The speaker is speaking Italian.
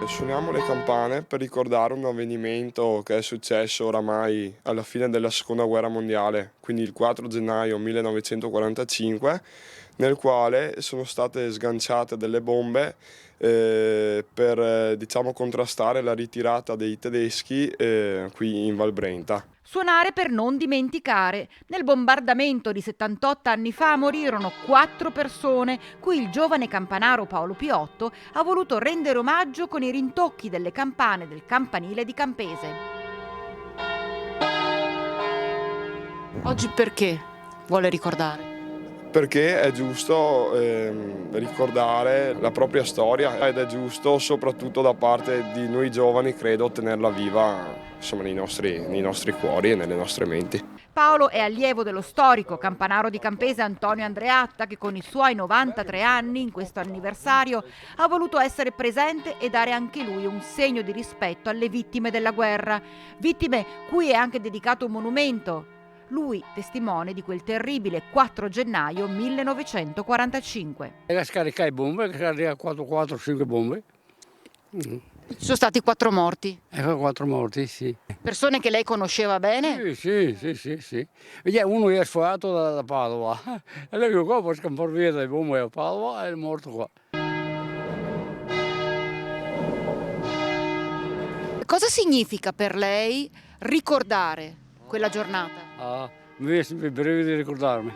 Suoniamo le campane per ricordare un avvenimento che è successo oramai alla fine della Seconda Guerra Mondiale, quindi il 4 gennaio 1945, nel quale sono state sganciate delle bombe per diciamo, contrastare la ritirata dei tedeschi qui in Val Brenta. Suonare per non dimenticare. Nel bombardamento di 78 anni fa morirono 4 persone, cui il giovane campanaro Paolo Piotto ha voluto rendere omaggio con i rintocchi delle campane del campanile di Campese. Oggi perché vuole ricordare? Perché è giusto ricordare la propria storia ed è giusto soprattutto da parte di noi giovani, credo, tenerla viva insomma, nei nostri cuori e nelle nostre menti. Paolo è allievo dello storico campanaro di Campese Antonio Andreatta, che con i suoi 93 anni in questo anniversario ha voluto essere presente e dare anche lui un segno di rispetto alle vittime della guerra, vittime cui è anche dedicato un monumento. Lui testimone di quel terribile 4 gennaio 1945. Era scaricare bombe, scaricare 4-5 bombe. Ci sono stati 4 morti, Ecco 4 morti, sì. persone che lei conosceva bene. Sì. Vediamo, uno è sforato da Padova. E lei qua può scappare via dalle bombe a Padova e è morto qua. Cosa significa per lei ricordare quella giornata? Mi viene sempre breve di ricordarmi.